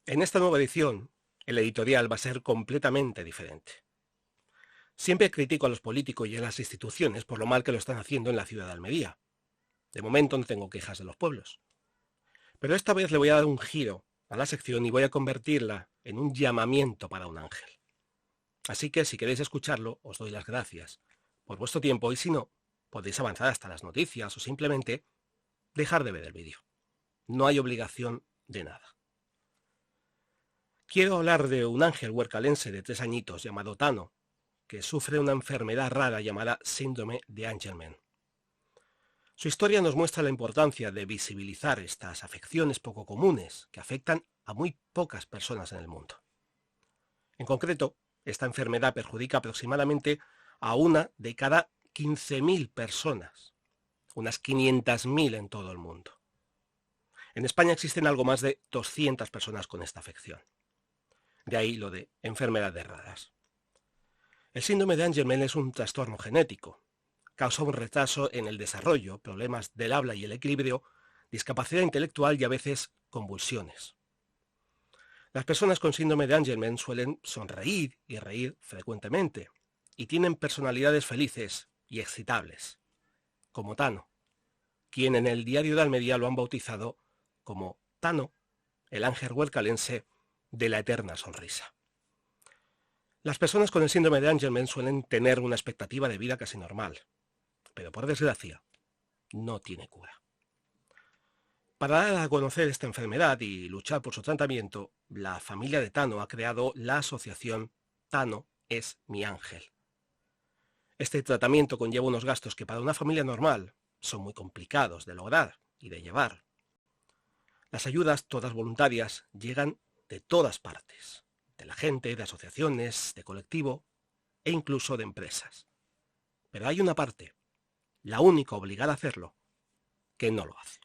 En esta nueva edición, el editorial va a ser completamente diferente. Siempre critico a los políticos y a las instituciones por lo mal que lo están haciendo en la ciudad de Almería. De momento no tengo quejas de los pueblos. Pero esta vez le voy a dar un giro a la sección y voy a convertirla en un llamamiento para un ángel. Así que si queréis escucharlo, os doy las gracias por vuestro tiempo y si no, podéis avanzar hasta las noticias o simplemente dejar de ver el vídeo. No hay obligación de nada. Quiero hablar de un ángel huercalense de 3 añitos llamado Tano, que sufre una enfermedad rara llamada síndrome de Angelman. Su historia nos muestra la importancia de visibilizar estas afecciones poco comunes que afectan a muy pocas personas en el mundo. En concreto, esta enfermedad perjudica aproximadamente a una de cada 15.000 personas, unas 500.000 en todo el mundo. En España existen algo más de 200 personas con esta afección. De ahí lo de enfermedades raras. El síndrome de Angelman es un trastorno genético. Causa un retraso en el desarrollo, problemas del habla y el equilibrio, discapacidad intelectual y a veces convulsiones. Las personas con síndrome de Angelman suelen sonreír y reír frecuentemente y tienen personalidades felices y excitables, como Tano, quien en el diario de Almería lo han bautizado como Tano, el ángel huercalense de la eterna sonrisa. Las personas con el síndrome de Angelman suelen tener una expectativa de vida casi normal, pero por desgracia no tiene cura. Para dar a conocer esta enfermedad y luchar por su tratamiento, la familia de Tano ha creado la asociación Tano es mi ángel. Este tratamiento conlleva unos gastos que para una familia normal son muy complicados de lograr y de llevar. Las ayudas, todas voluntarias, llegan de todas partes, de la gente, de asociaciones, de colectivo e incluso de empresas. Pero hay una parte, la única obligada a hacerlo, que no lo hace.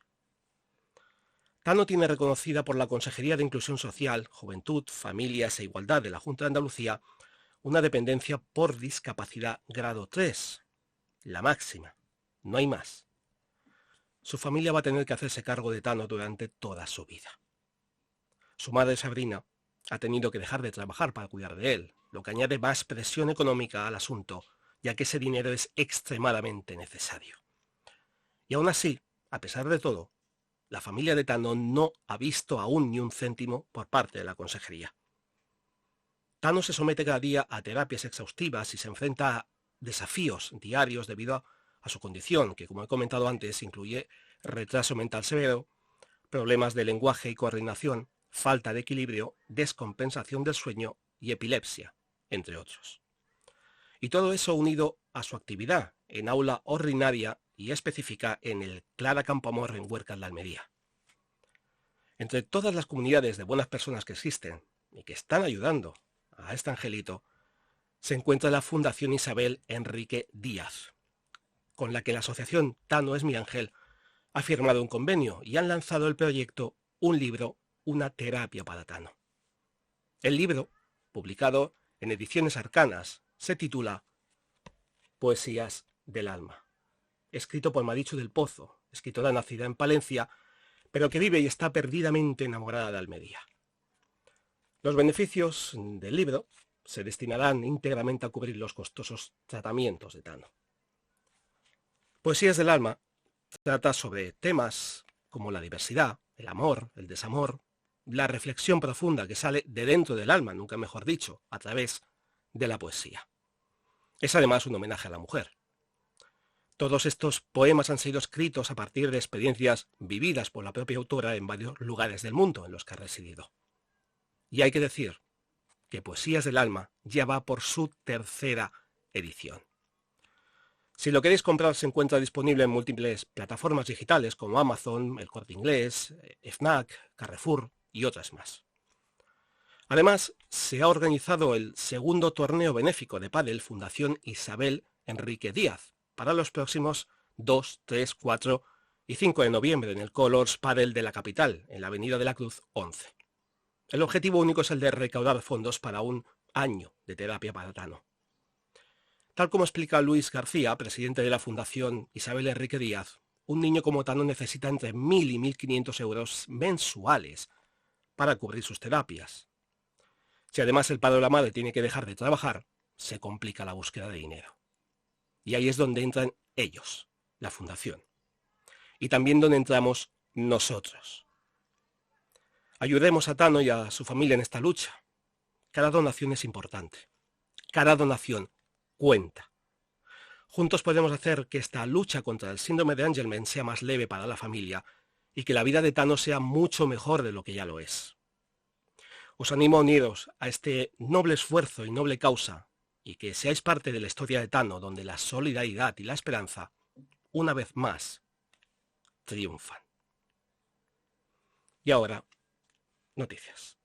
Tano tiene reconocida por la Consejería de Inclusión Social, Juventud, Familias e Igualdad de la Junta de Andalucía una dependencia por discapacidad grado 3, la máxima, no hay más. Su familia va a tener que hacerse cargo de Tano durante toda su vida. Su madre Sabrina ha tenido que dejar de trabajar para cuidar de él, lo que añade más presión económica al asunto, ya que ese dinero es extremadamente necesario. Y aún así, a pesar de todo, la familia de Tano no ha visto aún ni un céntimo por parte de la consejería. Tano se somete cada día a terapias exhaustivas y se enfrenta a desafíos diarios debido a su condición, que como he comentado antes incluye retraso mental severo, problemas de lenguaje y coordinación, falta de equilibrio, descompensación del sueño y epilepsia, entre otros. Y todo eso unido a su actividad en aula ordinaria y específica en el Clara Campoamor en Huercal de Almería. Entre todas las comunidades de buenas personas que existen y que están ayudando a este angelito, se encuentra la Fundación Isabel Enrique Díaz, con la que la asociación Tano es mi ángel ha firmado un convenio y han lanzado el proyecto Un libro, una terapia para Tano. El libro, publicado en Ediciones Arcanas, se titula Poesías del alma, escrito por Marichu del Pozo, escritora nacida en Palencia, pero que vive y está perdidamente enamorada de Almería. Los beneficios del libro se destinarán íntegramente a cubrir los costosos tratamientos de Tano. Poesías del alma trata sobre temas como la diversidad, el amor, el desamor, la reflexión profunda que sale de dentro del alma, nunca mejor dicho, a través de la poesía. Es además un homenaje a la mujer. Todos estos poemas han sido escritos a partir de experiencias vividas por la propia autora en varios lugares del mundo en los que ha residido. Y hay que decir que Poesías del alma ya va por su 3ª edición. Si lo queréis comprar, se encuentra disponible en múltiples plataformas digitales como Amazon, El Corte Inglés, Fnac, Carrefour y otras más. Además, se ha organizado el 2º torneo benéfico de pádel Fundación Isabel Enrique Díaz para los próximos 2, 3, 4 y 5 de noviembre en el Colors Padel de la capital, en la Avenida de la Cruz 11. El objetivo único es el de recaudar fondos para un año de terapia para Tano. Tal como explica Luis García, presidente de la Fundación Isabel Enrique Díaz, un niño como Tano necesita entre 1.000 y 1.500 euros mensuales para cubrir sus terapias. Si además el padre o la madre tiene que dejar de trabajar, se complica la búsqueda de dinero. Y ahí es donde entran ellos, la fundación. Y también donde entramos nosotros. Ayudemos a Tano y a su familia en esta lucha. Cada donación es importante. Cada donación cuenta. Juntos podemos hacer que esta lucha contra el síndrome de Angelman sea más leve para la familia y que la vida de Tano sea mucho mejor de lo que ya lo es. Os animo a uniros a este noble esfuerzo y noble causa y que seáis parte de la historia de Tano, donde la solidaridad y la esperanza, una vez más, triunfan. Y ahora, noticias.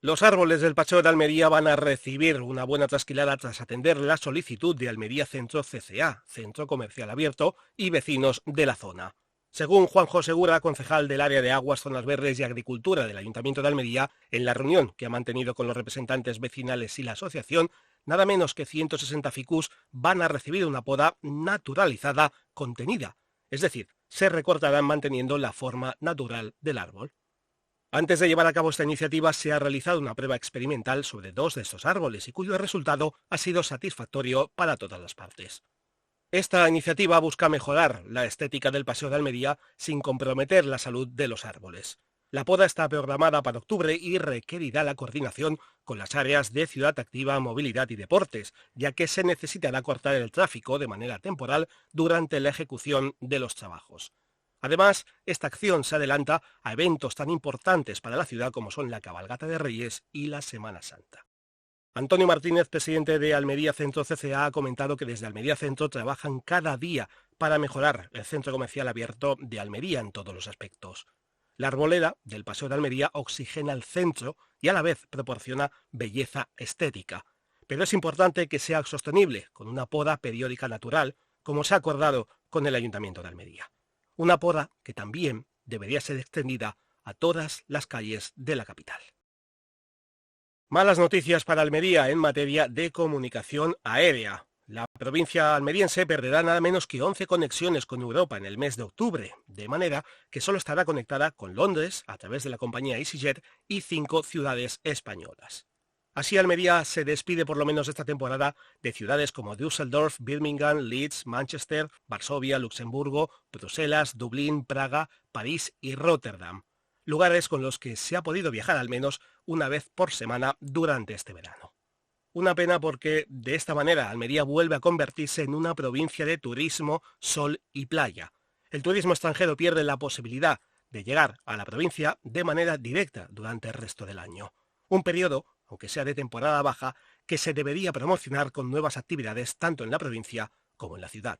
Los árboles del Paseo de Almería van a recibir una buena trasquilada tras atender la solicitud de Almería Centro CCA, Centro Comercial Abierto, y vecinos de la zona. Según Juanjo Segura, concejal del área de Aguas, Zonas Verdes y Agricultura del Ayuntamiento de Almería, en la reunión que ha mantenido con los representantes vecinales y la asociación, nada menos que 160 ficus van a recibir una poda naturalizada contenida, es decir, se recortarán manteniendo la forma natural del árbol. Antes de llevar a cabo esta iniciativa se ha realizado una prueba experimental sobre 2 de estos árboles y cuyo resultado ha sido satisfactorio para todas las partes. Esta iniciativa busca mejorar la estética del Paseo de Almería sin comprometer la salud de los árboles. La poda está programada para octubre y requerirá la coordinación con las áreas de Ciudad Activa, Movilidad y Deportes, ya que se necesitará cortar el tráfico de manera temporal durante la ejecución de los trabajos. Además, esta acción se adelanta a eventos tan importantes para la ciudad como son la Cabalgata de Reyes y la Semana Santa. Antonio Martínez, presidente de Almería Centro CCA, ha comentado que desde Almería Centro trabajan cada día para mejorar el centro comercial abierto de Almería en todos los aspectos. La arboleda del Paseo de Almería oxigena el centro y a la vez proporciona belleza estética. Pero es importante que sea sostenible, con una poda periódica natural, como se ha acordado con el Ayuntamiento de Almería. Una poda que también debería ser extendida a todas las calles de la capital. Malas noticias para Almería en materia de comunicación aérea. La provincia almeriense perderá nada menos que 11 conexiones con Europa en el mes de octubre, de manera que solo estará conectada con Londres a través de la compañía EasyJet y 5 ciudades españolas. Así, Almería se despide por lo menos esta temporada de ciudades como Düsseldorf, Birmingham, Leeds, Manchester, Varsovia, Luxemburgo, Bruselas, Dublín, Praga, París y Rotterdam, lugares con los que se ha podido viajar al menos una vez por semana durante este verano. Una pena porque de esta manera Almería vuelve a convertirse en una provincia de turismo, sol y playa. El turismo extranjero pierde la posibilidad de llegar a la provincia de manera directa durante el resto del año. Un periodo, aunque sea de temporada baja, que se debería promocionar con nuevas actividades tanto en la provincia como en la ciudad.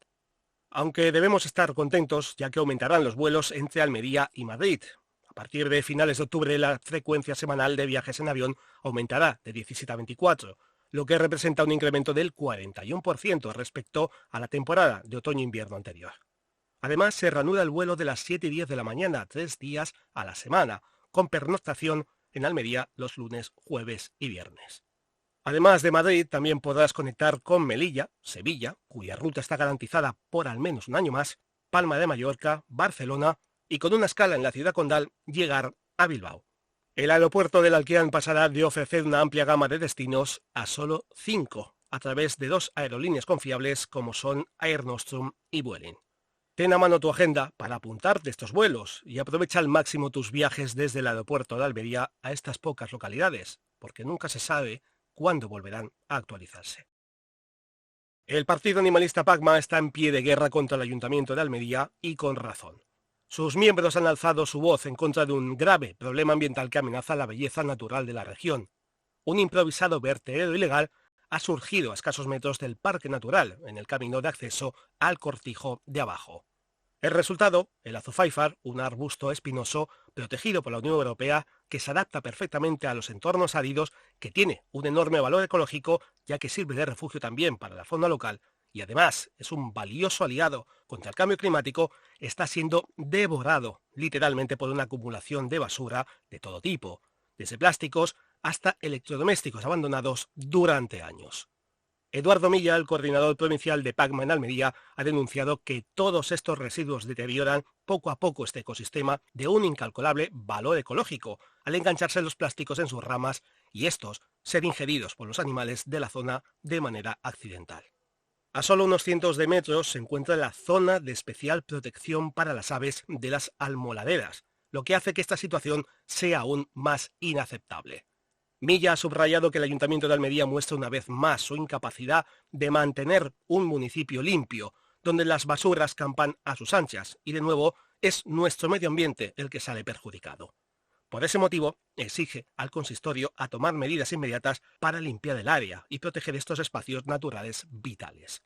Aunque debemos estar contentos ya que aumentarán los vuelos entre Almería y Madrid. A partir de finales de octubre la frecuencia semanal de viajes en avión aumentará de 17 a 24, lo que representa un incremento del 41% respecto a la temporada de otoño-invierno anterior. Además, se reanuda el vuelo de las 7 y 10 de la mañana, 3 días a la semana, con pernoctación en Almería los lunes, jueves y viernes. Además de Madrid, también podrás conectar con Melilla, Sevilla, cuya ruta está garantizada por al menos un año más, Palma de Mallorca, Barcelona y con una escala en la ciudad condal, llegar a Bilbao. El aeropuerto del Alquian pasará de ofrecer una amplia gama de destinos a solo 5, a través de 2 aerolíneas confiables como son Air Nostrum y Vueling. Ten a mano tu agenda para apuntarte estos vuelos y aprovecha al máximo tus viajes desde el aeropuerto de Almería a estas pocas localidades, porque nunca se sabe cuándo volverán a actualizarse. El partido animalista PACMA está en pie de guerra contra el Ayuntamiento de Almería y con razón. Sus miembros han alzado su voz en contra de un grave problema ambiental que amenaza la belleza natural de la región. Un improvisado vertedero ilegal ha surgido a escasos metros del Parque Natural, en el camino de acceso al Cortijo de Abajo. El resultado, el azofáifar, un arbusto espinoso protegido por la Unión Europea que se adapta perfectamente a los entornos áridos, que tiene un enorme valor ecológico ya que sirve de refugio también para la fauna local y además es un valioso aliado contra el cambio climático, está siendo devorado literalmente por una acumulación de basura de todo tipo, desde plásticos hasta electrodomésticos abandonados durante años. Eduardo Milla, el coordinador provincial de PACMA en Almería, ha denunciado que todos estos residuos deterioran poco a poco este ecosistema de un incalculable valor ecológico, al engancharse los plásticos en sus ramas y estos ser ingeridos por los animales de la zona de manera accidental. A solo unos cientos de metros se encuentra la zona de especial protección para las aves de las almoladeras, lo que hace que esta situación sea aún más inaceptable. Milla ha subrayado que el Ayuntamiento de Almería muestra una vez más su incapacidad de mantener un municipio limpio, donde las basuras campan a sus anchas, y de nuevo es nuestro medio ambiente el que sale perjudicado. Por ese motivo, exige al consistorio a tomar medidas inmediatas para limpiar el área y proteger estos espacios naturales vitales.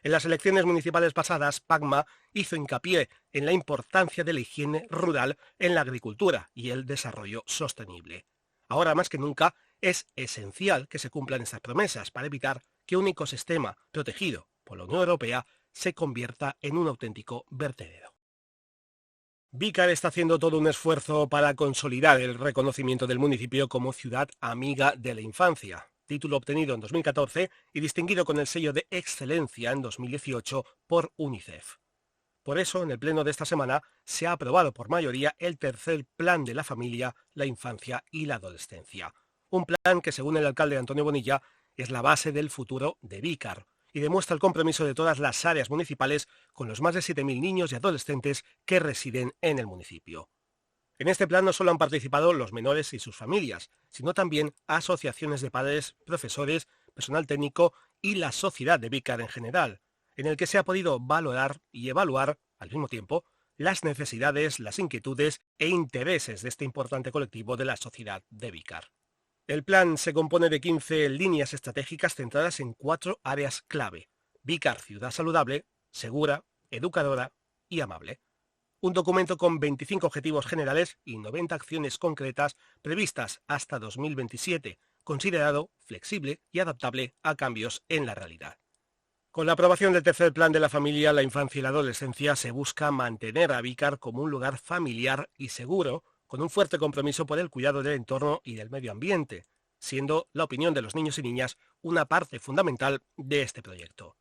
En las elecciones municipales pasadas, PACMA hizo hincapié en la importancia de la higiene rural en la agricultura y el desarrollo sostenible. Ahora más que nunca es esencial que se cumplan estas promesas para evitar que un ecosistema protegido por la Unión Europea se convierta en un auténtico vertedero. Vícar está haciendo todo un esfuerzo para consolidar el reconocimiento del municipio como ciudad amiga de la infancia, título obtenido en 2014 y distinguido con el sello de excelencia en 2018 por UNICEF. Por eso, en el pleno de esta semana, se ha aprobado por mayoría el tercer plan de la familia, la infancia y la adolescencia. Un plan que, según el alcalde Antonio Bonilla, es la base del futuro de Vícar y demuestra el compromiso de todas las áreas municipales con los más de 7.000 niños y adolescentes que residen en el municipio. En este plan no solo han participado los menores y sus familias, sino también asociaciones de padres, profesores, personal técnico y la sociedad de Vícar en general, en el que se ha podido valorar y evaluar, al mismo tiempo, las necesidades, las inquietudes e intereses de este importante colectivo de la sociedad de Vícar. El plan se compone de 15 líneas estratégicas centradas en 4 áreas clave: Vícar, ciudad saludable, segura, educadora y amable. Un documento con 25 objetivos generales y 90 acciones concretas previstas hasta 2027, considerado flexible y adaptable a cambios en la realidad. Con la aprobación del tercer plan de la familia, la infancia y la adolescencia se busca mantener a Vícar como un lugar familiar y seguro, con un fuerte compromiso por el cuidado del entorno y del medio ambiente, siendo la opinión de los niños y niñas una parte fundamental de este proyecto.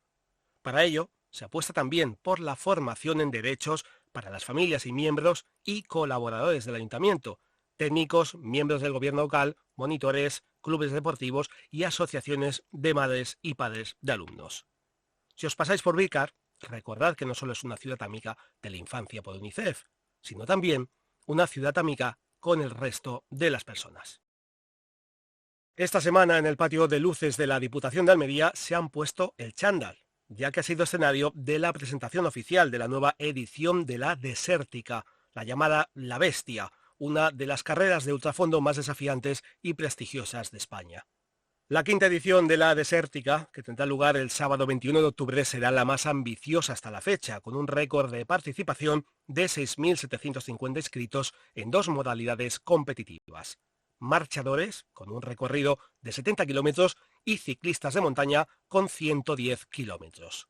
Para ello, se apuesta también por la formación en derechos para las familias y miembros y colaboradores del ayuntamiento, técnicos, miembros del gobierno local, monitores, clubes deportivos y asociaciones de madres y padres de alumnos. Si os pasáis por Vícar, recordad que no solo es una ciudad amiga de la infancia por UNICEF, sino también una ciudad amiga con el resto de las personas. Esta semana, en el patio de luces de la Diputación de Almería, se han puesto el chándal, ya que ha sido escenario de la presentación oficial de la nueva edición de la Desértica, la llamada La Bestia, una de las carreras de ultrafondo más desafiantes y prestigiosas de España. La quinta edición de la Desértica, que tendrá lugar el sábado 21 de octubre, será la más ambiciosa hasta la fecha, con un récord de participación de 6.750 inscritos en 2 modalidades competitivas: marchadores, con un recorrido de 70 kilómetros, y ciclistas de montaña, con 110 kilómetros.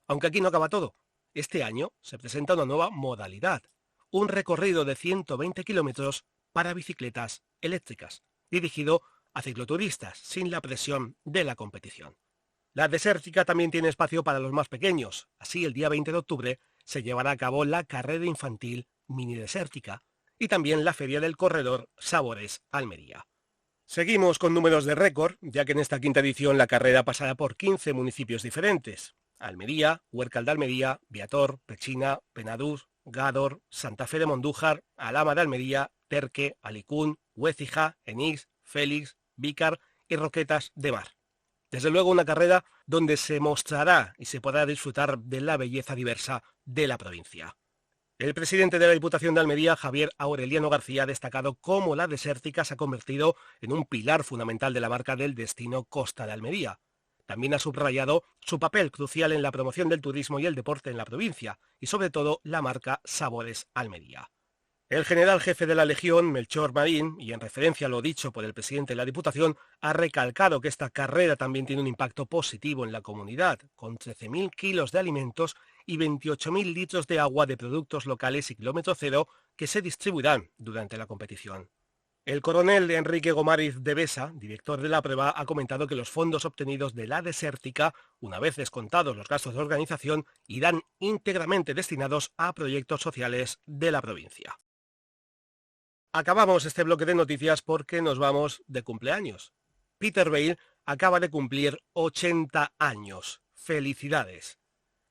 Aunque aquí no acaba todo. Este año se presenta una nueva modalidad, un recorrido de 120 kilómetros para bicicletas eléctricas, dirigido a cicloturistas, sin la presión de la competición. La Desértica también tiene espacio para los más pequeños. Así, el día 20 de octubre se llevará a cabo la carrera infantil Mini Desértica y también la feria del corredor Sabores Almería. Seguimos con números de récord, ya que en esta quinta edición la carrera pasará por 15 municipios diferentes: Almería, Huércal de Almería, Viator, Pechina, Penadús, Gádor, Santa Fe de Mondújar, Alhama de Almería, Terque, Alicún, Huécija, Enís, Félix, Vícar y Roquetas de Mar. Desde luego una carrera donde se mostrará y se podrá disfrutar de la belleza diversa de la provincia. El presidente de la Diputación de Almería, Javier Aureliano García, ha destacado cómo la Desértica se ha convertido en un pilar fundamental de la marca del destino Costa de Almería. También ha subrayado su papel crucial en la promoción del turismo y el deporte en la provincia, y sobre todo la marca Sabores Almería. El general jefe de la Legión, Melchor Marín, y en referencia a lo dicho por el presidente de la Diputación, ha recalcado que esta carrera también tiene un impacto positivo en la comunidad, con 13.000 kilos de alimentos y 28.000 litros de agua de productos locales y kilómetro cero que se distribuirán durante la competición. El coronel Enrique Gomariz de Besa, director de la prueba, ha comentado que los fondos obtenidos de la desértica, una vez descontados los gastos de organización, irán íntegramente destinados a proyectos sociales de la provincia. Acabamos este bloque de noticias porque nos vamos de cumpleaños. Peter Vail acaba de cumplir 80 años. ¡Felicidades!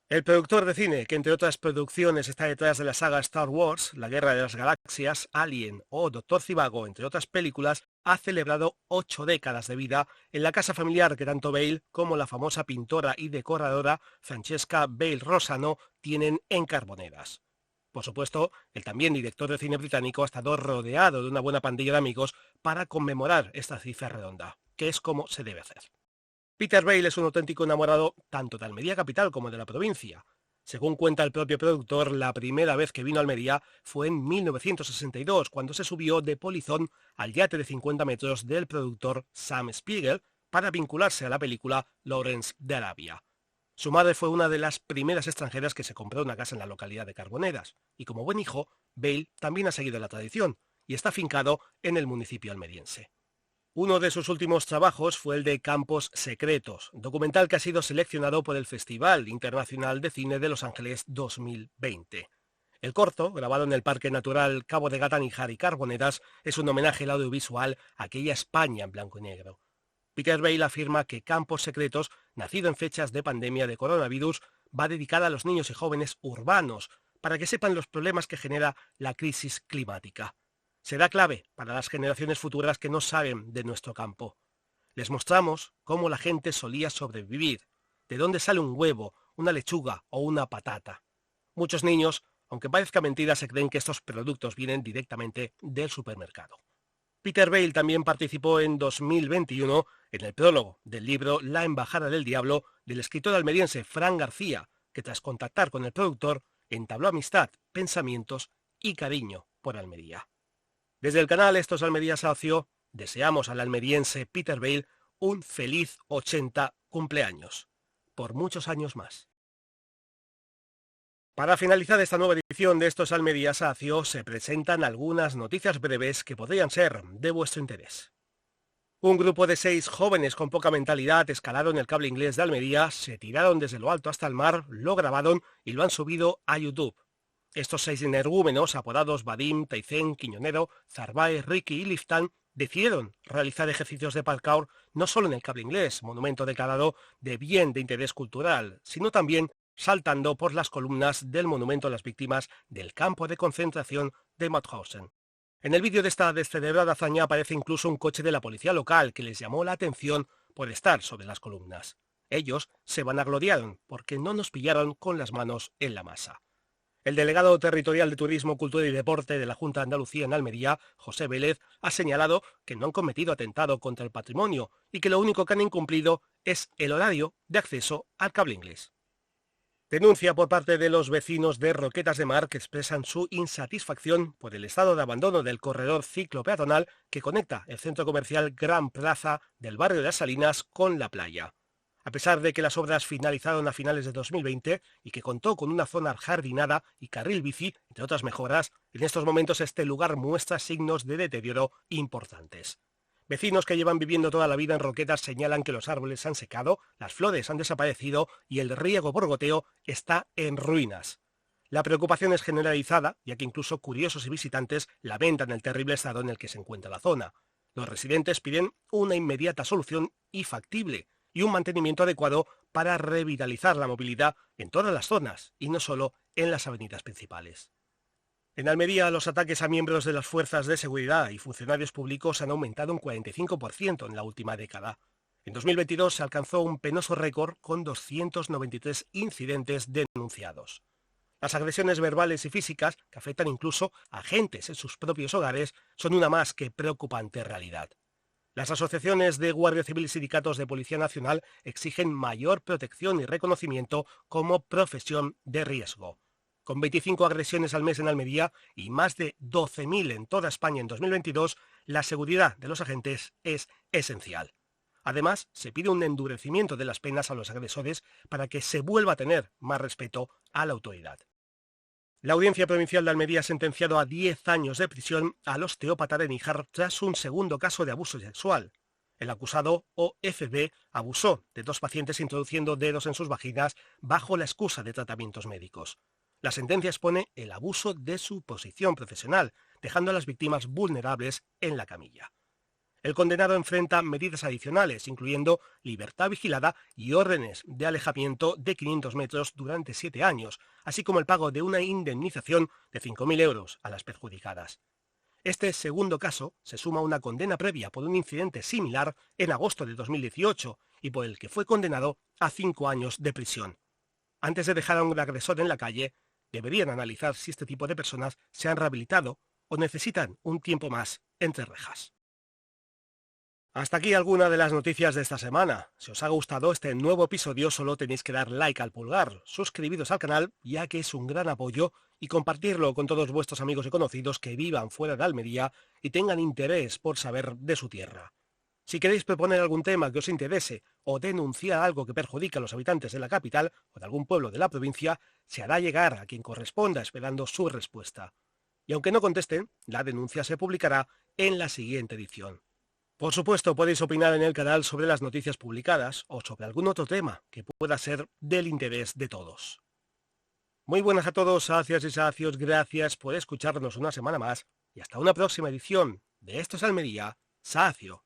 El productor de cine, que entre otras producciones está detrás de la saga Star Wars, La Guerra de las Galaxias, Alien o Doctor Zivago, entre otras películas, ha celebrado 8 décadas de vida en la casa familiar que tanto Vail como la famosa pintora y decoradora Francesca Vail Rossano tienen en Carboneras. Por supuesto, el también director de cine británico ha estado rodeado de una buena pandilla de amigos para conmemorar esta cifra redonda, que es como se debe hacer. Peter Vail es un auténtico enamorado tanto de Almería capital como de la provincia. Según cuenta el propio productor, la primera vez que vino a Almería fue en 1962, cuando se subió de polizón al yate de 50 metros del productor Sam Spiegel para vincularse a la película Lawrence de Arabia. Su madre fue una de las primeras extranjeras que se compró una casa en la localidad de Carboneras, y como buen hijo, Vail también ha seguido la tradición y está afincado en el municipio almeriense. Uno de sus últimos trabajos fue el de Campos Secretos, documental que ha sido seleccionado por el Festival Internacional de Cine de Los Ángeles 2020. El corto, grabado en el Parque Natural Cabo de Gata-Níjar y Carboneras, es un homenaje al audiovisual a aquella España en blanco y negro. Peter Vail afirma que Campos Secretos, nacido en fechas de pandemia de coronavirus, va dedicada a los niños y jóvenes urbanos, para que sepan los problemas que genera la crisis climática. Será clave para las generaciones futuras que no saben de nuestro campo. Les mostramos cómo la gente solía sobrevivir, de dónde sale un huevo, una lechuga o una patata. Muchos niños, aunque parezca mentira, se creen que estos productos vienen directamente del supermercado. Peter Vail también participó en 2021 en el prólogo del libro La Embajada del Diablo del escritor almeriense Fran García, que tras contactar con el productor entabló amistad, pensamientos y cariño por Almería. Desde el canal Estos Almería Socio, deseamos al almeriense Peter Vail un feliz 80 cumpleaños, por muchos años más. Para finalizar esta nueva edición de Estos Almería Socio, se presentan algunas noticias breves que podrían ser de vuestro interés. Un grupo de 6 jóvenes con poca mentalidad escalaron el cable inglés de Almería, se tiraron desde lo alto hasta el mar, lo grabaron y lo han subido a YouTube. Estos 6 energúmenos, apodados Vadim, Taizén, Quiñonero, Zarbae, Ricky y Liftan, decidieron realizar ejercicios de parkour no solo en el cable inglés, monumento declarado de bien de interés cultural, sino también saltando por las columnas del monumento a las víctimas del campo de concentración de Mauthausen. En el vídeo de esta descerebrada hazaña aparece incluso un coche de la policía local que les llamó la atención por estar sobre las columnas. Ellos se vanagloriaron porque no nos pillaron con las manos en la masa. El delegado territorial de Turismo, Cultura y Deporte de la Junta de Andalucía en Almería, José Vélez, ha señalado que no han cometido atentado contra el patrimonio y que lo único que han incumplido es el horario de acceso al cable inglés. Denuncia por parte de los vecinos de Roquetas de Mar que expresan su insatisfacción por el estado de abandono del corredor ciclo-peatonal que conecta el centro comercial Gran Plaza del barrio de las Salinas con la playa. A pesar de que las obras finalizaron a finales de 2020 y que contó con una zona jardinada y carril bici, entre otras mejoras, en estos momentos este lugar muestra signos de deterioro importantes. Vecinos que llevan viviendo toda la vida en Roquetas señalan que los árboles se han secado, las flores han desaparecido y el riego por goteo está en ruinas. La preocupación es generalizada, ya que incluso curiosos y visitantes lamentan el terrible estado en el que se encuentra la zona. Los residentes piden una inmediata solución y factible, y un mantenimiento adecuado para revitalizar la movilidad en todas las zonas, y no solo en las avenidas principales. En Almería, los ataques a miembros de las fuerzas de seguridad y funcionarios públicos han aumentado un 45% en la última década. En 2022 se alcanzó un penoso récord con 293 incidentes denunciados. Las agresiones verbales y físicas, que afectan incluso a agentes en sus propios hogares, son una más que preocupante realidad. Las asociaciones de Guardia Civil y sindicatos de Policía Nacional exigen mayor protección y reconocimiento como profesión de riesgo. Con 25 agresiones al mes en Almería y más de 12.000 en toda España en 2022, la seguridad de los agentes es esencial. Además, se pide un endurecimiento de las penas a los agresores para que se vuelva a tener más respeto a la autoridad. La Audiencia Provincial de Almería ha sentenciado a 10 años de prisión al osteópata de Níjar tras un segundo caso de abuso sexual. El acusado, OFB, abusó de 2 pacientes introduciendo dedos en sus vaginas bajo la excusa de tratamientos médicos. La sentencia expone el abuso de su posición profesional, dejando a las víctimas vulnerables en la camilla. El condenado enfrenta medidas adicionales, incluyendo libertad vigilada y órdenes de alejamiento de 500 metros durante 7 años, así como el pago de una indemnización de 5.000 euros a las perjudicadas. Este segundo caso se suma a una condena previa por un incidente similar en agosto de 2018 y por el que fue condenado a 5 años de prisión. Antes de dejar a un agresor en la calle, deberían analizar si este tipo de personas se han rehabilitado o necesitan un tiempo más entre rejas. Hasta aquí alguna de las noticias de esta semana. Si os ha gustado este nuevo episodio, solo tenéis que dar like al pulgar, suscribiros al canal, ya que es un gran apoyo, y compartirlo con todos vuestros amigos y conocidos que vivan fuera de Almería y tengan interés por saber de su tierra. Si queréis proponer algún tema que os interese o denunciar algo que perjudique a los habitantes de la capital o de algún pueblo de la provincia, se hará llegar a quien corresponda esperando su respuesta. Y aunque no contesten, la denuncia se publicará en la siguiente edición. Por supuesto, podéis opinar en el canal sobre las noticias publicadas o sobre algún otro tema que pueda ser del interés de todos. Muy buenas a todos, sacias y sacios, gracias por escucharnos una semana más y hasta una próxima edición de Esto es Almería, Sacio.